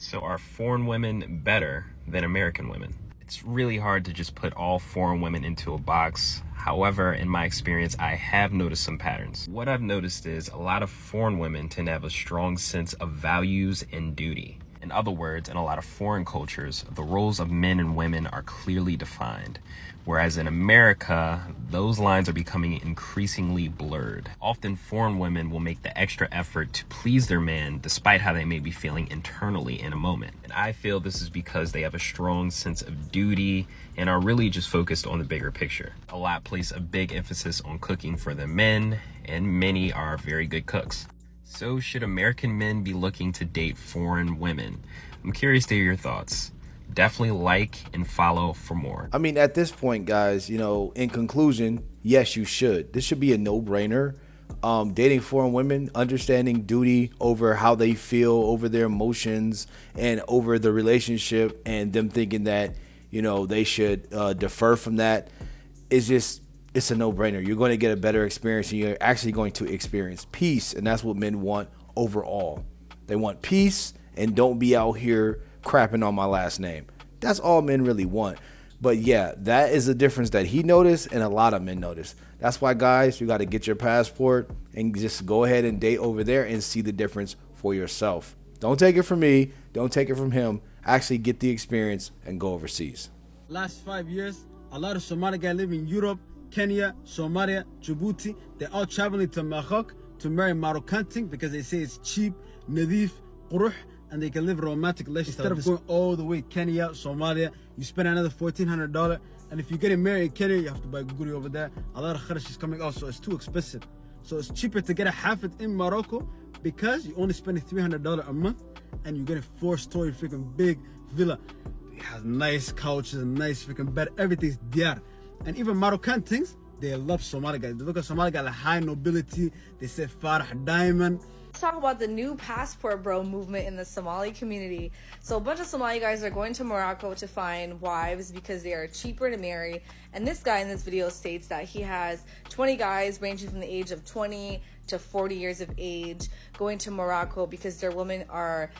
So are foreign women better than American women? It's really hard to just put all foreign women into a box. However, in my experience, I have noticed some patterns. What I've noticed is a lot of foreign women tend to have a strong sense of values and duty. In other words, in a lot of foreign cultures, the roles of men and women are clearly defined. Whereas in America, those lines are becoming increasingly blurred. Often foreign women will make the extra effort to please their man despite how they may be feeling internally in a moment. And I feel this is because they have a strong sense of duty and are really just focused on the bigger picture. A lot place a big emphasis on cooking for the men, and many are very good cooks. So should American men be looking to date foreign women? I'm curious to hear your thoughts. Definitely like and follow for more. I mean, at this point, guys, in conclusion, yes, you should. This should be a no-brainer. Dating foreign women, understanding duty over how they feel, over their emotions, and over the relationship, and them thinking that, they should defer from that is just, it's a no-brainer. You're going to get a better experience, and you're actually going to experience peace, and that's what men want overall. They want peace, and don't be out here crapping on my last name. That's all men really want. But yeah, that is the difference that he noticed and a lot of men notice. That's why, guys, you got to get your passport and just go ahead and date over there and see the difference for yourself. Don't take it from me. Don't take it from him. Actually get the experience and go overseas. Last 5 years, a lot of Somali guys live in Europe, Kenya, Somalia, Djibouti. They're all traveling to Morocco to marry Moroccan because they say it's cheap, nadif, quruh, and they can live a romantic relationship. Instead of going all the way Kenya, Somalia, you spend another $1,400. And if you're getting married in Kenya, you have to buy guri over there. A lot of kharash is coming out, so it's too expensive. So it's cheaper to get a hafid in Morocco because you're only spending $300 a month and you're getting 4-story freaking big villa. It has nice couches and nice freaking bed. Everything's there. And even Moroccan things, they love Somali guys. They look at Somali guys like high nobility. They say Farah Diamond. Let's talk about the new passport bro movement in the Somali community. So a bunch of Somali guys are going to Morocco to find wives because they are cheaper to marry. And this guy in this video states that he has 20 guys ranging from the age of 20 to 40 years of age going to Morocco because their women are,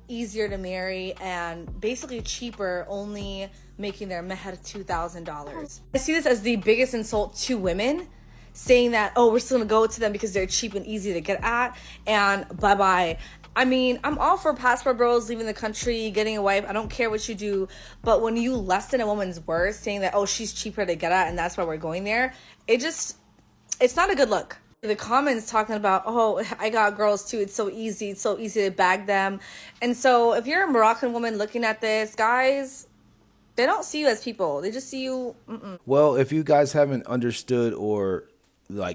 easier to marry and basically cheaper, only making their meher $2,000. I see this as the biggest insult to women, saying that, oh, we're still gonna go to them because they're cheap and easy to get at, and bye-bye. I mean, I'm all for passport bros leaving the country, getting a wife. I don't care what you do, but when you lessen a woman's worth, saying that, oh, she's cheaper to get at and that's why we're going there, it's not a good look. The comments talking about, oh, I got girls too, it's so easy to bag them. And so if you're a Moroccan woman looking at this, guys, they don't see you as people. They just see you. Well, if you guys haven't understood or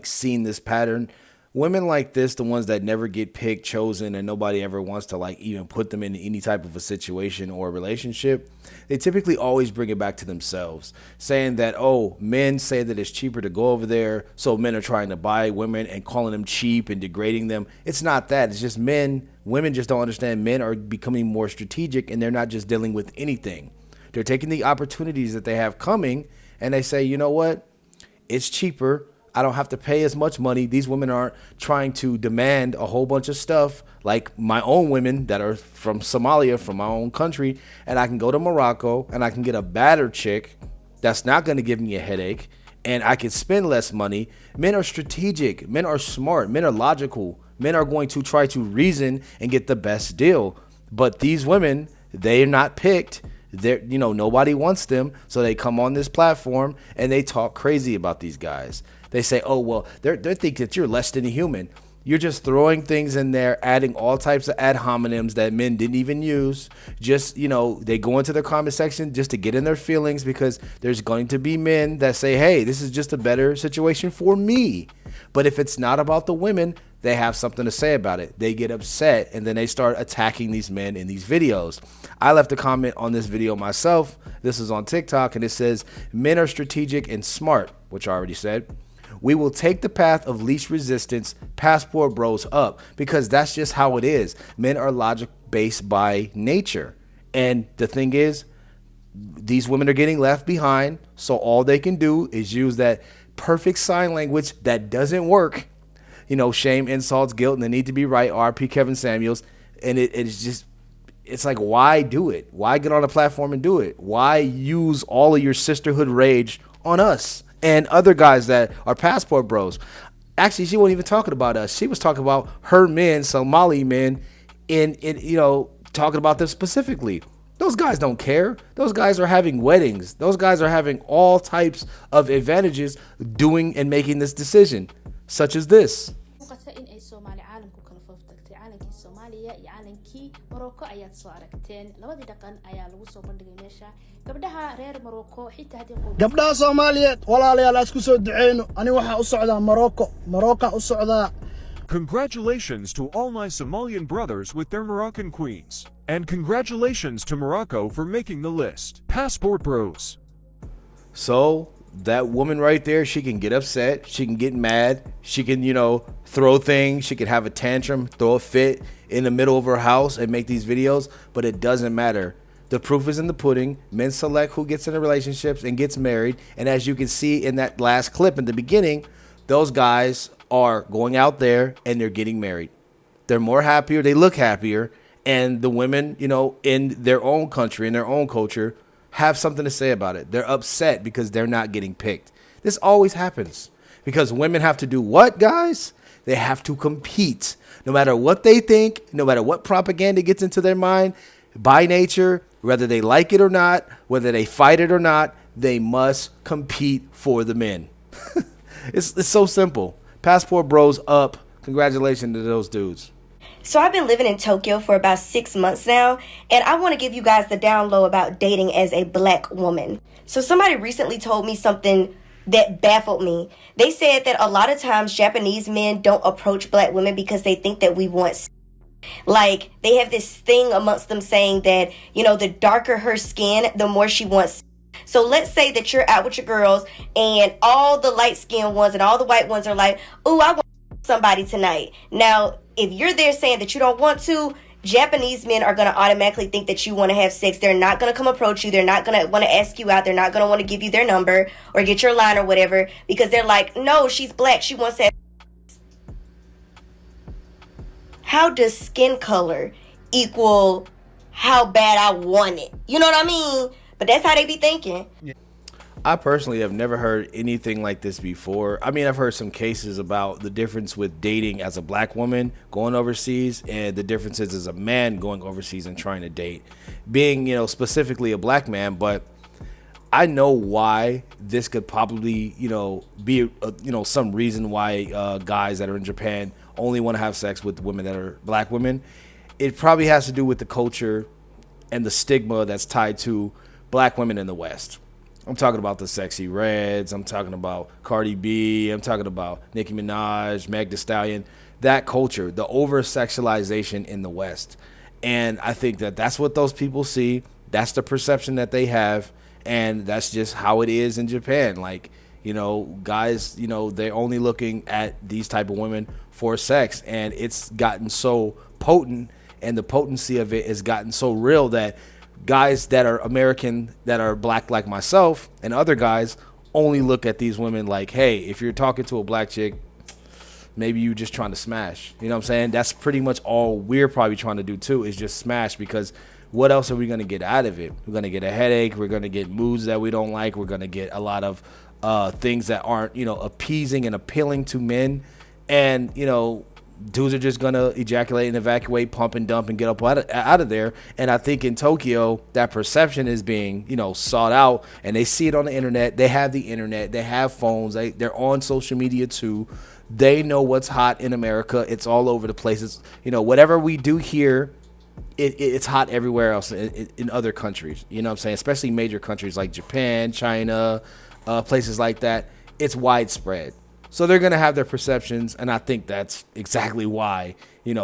seen this pattern, women like this, the ones that never get picked, chosen, and nobody ever wants to even put them in any type of a situation or a relationship, they typically always bring it back to themselves, saying that, oh, men say that it's cheaper to go over there, so men are trying to buy women and calling them cheap and degrading them. It's not that. It's just women just don't understand. Men are becoming more strategic, and they're not just dealing with anything. They're taking the opportunities that they have coming, and they say, you know what? It's cheaper. I don't have to pay as much money. These women aren't trying to demand a whole bunch of stuff like my own women that are from Somalia, from my own country, and I can go to Morocco and I can get a battered chick that's not going to give me a headache, and I can spend less money. Men are strategic. Men are smart. Men are logical. Men are going to try to reason and get the best deal. But these women, they're not picked. Nobody wants them, so they come on this platform and they talk crazy about these guys. They say, oh, well, they think that you're less than a human. You're just throwing things in there, adding all types of ad hominems that men didn't even use. Just, they go into their comment section just to get in their feelings because there's going to be men that say, hey, this is just a better situation for me. But if it's not about the women, they have something to say about it. They get upset, and then they start attacking these men in these videos. I left a comment on this video myself. This is on TikTok, and it says, men are strategic and smart, which I already said. We will take the path of least resistance, passport bros up, because that's just how it is. Men are logic-based by nature. And the thing is, these women are getting left behind, so all they can do is use that perfect sign language that doesn't work. Shame, insults, guilt, and the need to be right, RP Kevin Samuels. And it's just, it's like, why do it? Why get on a platform and do it? Why use all of your sisterhood rage on us and other guys that are passport bros? Actually, she wasn't even talking about us. She was talking about her men, Somali men, in talking about them specifically. Those guys don't care. Those guys are having weddings. Those guys are having all types of advantages doing and making this decision, such as this. in ay Soomaali caalamku kala fooftagtay caalankii Soomaaliya iyo caalankii Morocco ayaad soo aragteen labadii dhaqan ayaa lagu soo bandhigay meesha gabdhaha reer Morocco xitaa hadii gabdhaha Soomaaliyeed walaalayaal isku soo duceeyno ani waxa u socdaa Morocco u socdaa. Congratulations to all my Somalian brothers with their Moroccan queens. And congratulations to Morocco for making the list. Passport bros. So that woman right there, she can get upset, she can get mad, she can, throw things, she can have a tantrum, throw a fit in the middle of her house and make these videos, but it doesn't matter. The proof is in the pudding. Men select who gets into relationships and gets married. And as you can see in that last clip in the beginning, those guys are going out there and they're getting married. They're more happier, they look happier, and the women, in their own country, in their own culture, have something to say about it. They're upset because they're not getting picked. This always happens because women have to do what, guys? They have to compete. No matter what they think, no matter what propaganda gets into their mind, by nature, whether they like it or not, whether they fight it or not, they must compete for the men. It's so simple. Passport bros up. Congratulations to those dudes. So I've been living in Tokyo for about 6 months now, and I want to give you guys the down low about dating as a black woman. So somebody recently told me something that baffled me. They said that a lot of times Japanese men don't approach black women because they think that we want. Like, they have this thing amongst them saying that, the darker her skin, the more she wants. So let's say that you're out with your girls and all the light-skinned ones and all the white ones are like, ooh, I want somebody tonight. Now, if you're there saying that you don't want to, Japanese men are going to automatically think that you want to have sex. They're not going to come approach you. They're not going to want to ask you out. They're not going to want to give you their number or get your line or whatever because they're like, no, she's black. She wants to have sex. How does skin color equal how bad I want it? You know what I mean? But that's how they be thinking. I personally have never heard anything like this before. I mean, I've heard some cases about the difference with dating as a black woman going overseas and the differences as a man going overseas and trying to date, being, specifically a black man. But I know why this could probably, be, some reason why guys that are in Japan only want to have sex with women that are black women. It probably has to do with the culture and the stigma that's tied to black women in the West. I'm talking about the Sexy Reds. I'm talking about Cardi B. I'm talking about Nicki Minaj, Meg Thee Stallion. That culture, the over-sexualization in the West. And I think that that's what those people see. That's the perception that they have. And that's just how it is in Japan. Like, guys, they're only looking at these type of women for sex. And it's gotten so potent, and the potency of it has gotten so real that guys that are American, that are black like myself, and other guys only look at these women like, hey, if you're talking to a black chick, maybe you're just trying to smash. You know what I'm saying? That's pretty much all we're probably trying to do too, is just smash, because what else are we going to get out of it? We're going to get a headache. We're going to get moods that we don't like. We're going to get a lot of things that aren't, appeasing and appealing to men. And, dudes are just going to ejaculate and evacuate, pump and dump, and get up out of there. And I think in Tokyo, that perception is being, sought out, and they see it on the internet. They have the internet. They have phones. They're on social media too. They know what's hot in America. It's all over the place. It's, whatever we do here, it's hot everywhere else in other countries. You know what I'm saying? Especially major countries like Japan, China, places like that. It's widespread. So they're going to have their perceptions, and I think that's exactly why,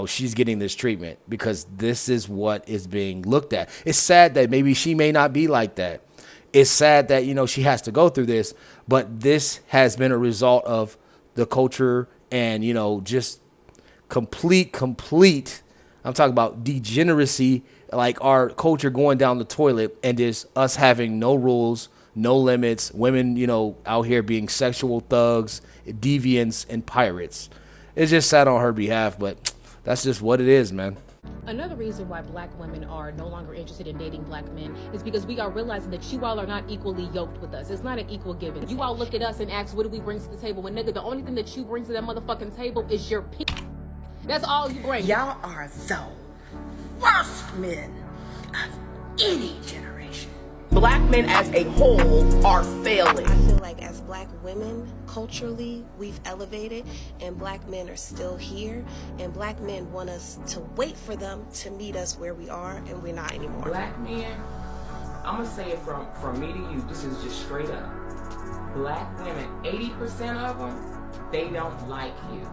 she's getting this treatment, because this is what is being looked at. It's sad that maybe she may not be like that. It's sad that, she has to go through this, but this has been a result of the culture and, just complete, I'm talking about degeneracy, like our culture going down the toilet, and just us having no rules, no limits, women, out here being sexual thugs, deviants, and pirates. It's just sad on her behalf, but that's just what it is, man. Another reason why black women are no longer interested in dating black men is because we are realizing that you all are not equally yoked with us. It's not an equal giving. You all look at us and ask, what do we bring to the table? When nigga, the only thing that you bring to that motherfucking table is your pee. That's all you bring. Y'all are the worst men of any generation. Black men as a whole are failing. I feel like as black women, culturally, we've elevated, and black men are still here, and black men want us to wait for them to meet us where we are, and we're not anymore. Black men, I'm gonna say it from me to you, this is just straight up. Black women, 80% of them, they don't like you.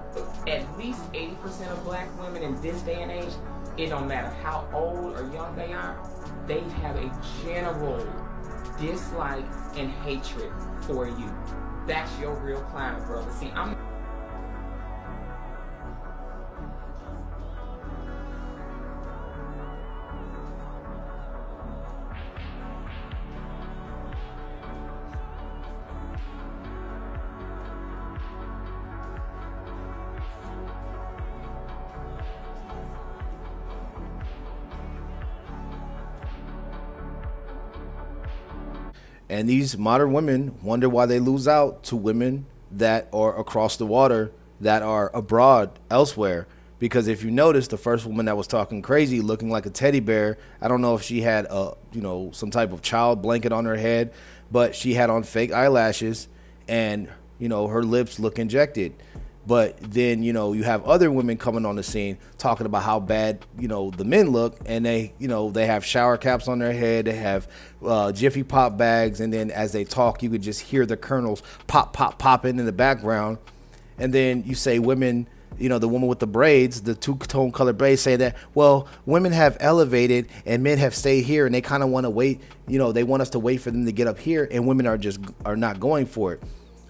At least 80% of black women in this day and age, it don't matter how old or young they are, they have a general dislike and hatred for you. That's your real climate, brother. See, And these modern women wonder why they lose out to women that are across the water, that are abroad elsewhere. Because if you notice, the first woman that was talking crazy, looking like a teddy bear, I don't know if she had some type of child blanket on her head, but she had on fake eyelashes and, her lips look injected. But then, you have other women coming on the scene talking about how bad, the men look, and they have shower caps on their head. They have Jiffy Pop bags. And then as they talk, you could just hear the kernels popping in the background. And then you say women, the woman with the braids, the two-tone color braids, say that, well, women have elevated and men have stayed here, and they kind of want to wait. They want us to wait for them to get up here, and women are not going for it.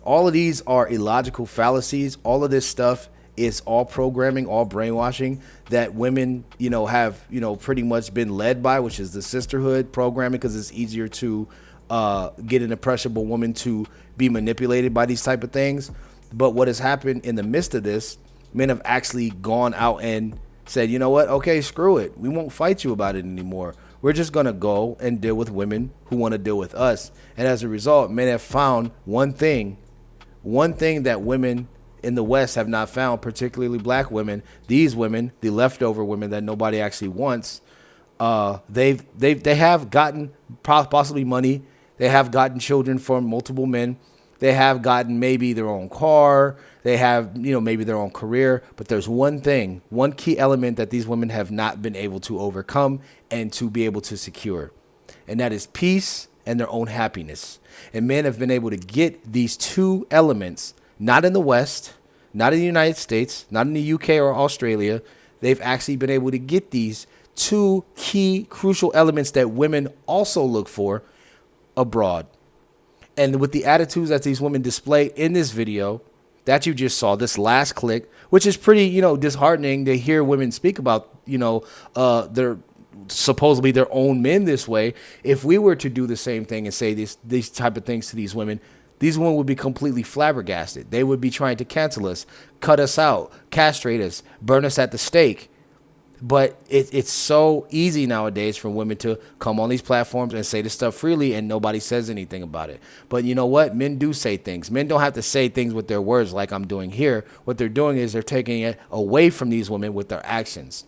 All of these are illogical fallacies. All of this stuff is all programming, all brainwashing that women, have, pretty much been led by, which is the sisterhood programming, because it's easier to get an impressionable woman to be manipulated by these type of things. But what has happened in the midst of this, men have actually gone out and said, you know what? Okay, screw it. We won't fight you about it anymore. We're just going to go and deal with women who want to deal with us. And as a result, men have found one thing that women in the West have not found, particularly black women. These women, the leftover women that nobody actually wants, they have gotten possibly money. They have gotten children from multiple men. They have gotten maybe their own car. They have, maybe their own career. But there's one thing, one key element that these women have not been able to overcome and to be able to secure. And that is peace and their own happiness. And men have been able to get these two elements, not in the West, not in the United States, not in the UK or Australia. They've actually been able to get these two key crucial elements that women also look for abroad. And with the attitudes that these women display in this video that you just saw, this last clip, which is pretty, disheartening to hear women speak about, their supposedly their own men this way. If we were to do the same thing and say these type of things to these women would be completely flabbergasted. They would be trying to cancel us, cut us out, castrate us, burn us at the stake. But it's so easy nowadays for women to come on these platforms and say this stuff freely, and nobody says anything about it. But you know what? Men do say things. Men don't have to say things with their words like I'm doing here. What they're doing is they're taking it away from these women with their actions.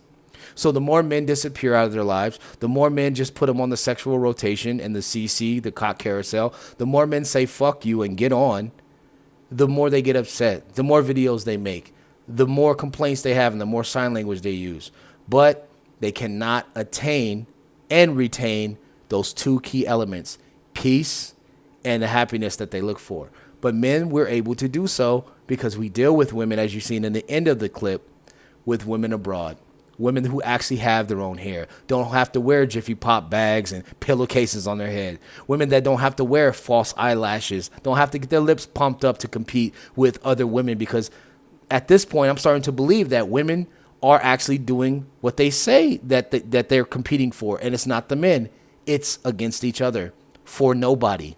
So the more men disappear out of their lives, the more men just put them on the sexual rotation and the CC, the cock carousel, the more men say fuck you and get on, the more they get upset, the more videos they make, the more complaints they have, and the more sign language they use. But they cannot attain and retain those two key elements, peace and the happiness that they look for. But men, we're able to do so because we deal with women, as you've seen in the end of the clip, with women abroad. Women who actually have their own hair, don't have to wear Jiffy Pop bags and pillowcases on their head. Women that don't have to wear false eyelashes, don't have to get their lips pumped up to compete with other women, because at this point, I'm starting to believe that women are actually doing what they say that they're competing for. And it's not the men. It's against each other for nobody.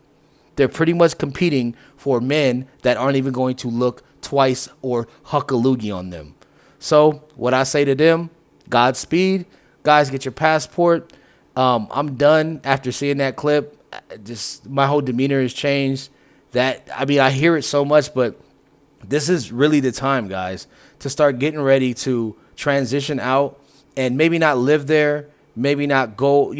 They're pretty much competing for men that aren't even going to look twice or huck a loogie on them. So what I say to them, Godspeed. Guys, get your passport. I'm done after seeing that clip. Just my whole demeanor has changed. I hear it so much, but this is really the time, guys, to start getting ready to transition out and maybe not live there, maybe not go,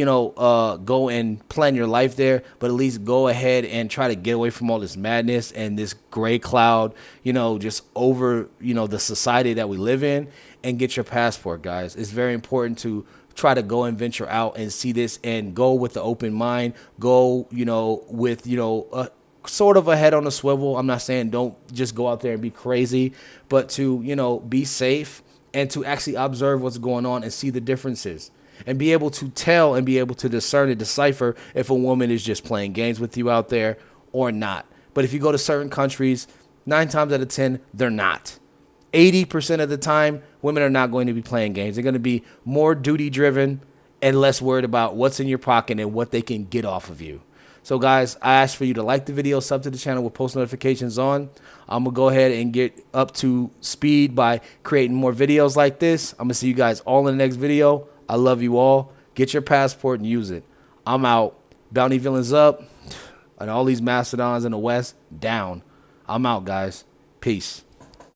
go and plan your life there, but at least go ahead and try to get away from all this madness and this gray cloud, just over, the society that we live in, and get your passport, guys. It's very important to try to go and venture out and see this and go with the open mind, go, with, sort of a head on a swivel. I'm not saying don't just go out there and be crazy, but to, be safe and to actually observe what's going on and see the differences and be able to tell and be able to discern and decipher if a woman is just playing games with you out there or not. But if you go to certain countries, 9 times out of 10, they're not. 80% of the time, women are not going to be playing games. They're going to be more duty driven and less worried about what's in your pocket and what they can get off of you. So, guys, I ask for you to like the video, sub to the channel with post notifications on. I'm going to go ahead and get up to speed by creating more videos like this. I'm going to see you guys all in the next video. I love you all. Get your passport and use it. I'm out. Bounty Villains up. And all these mastodons in the West, down. I'm out, guys. Peace.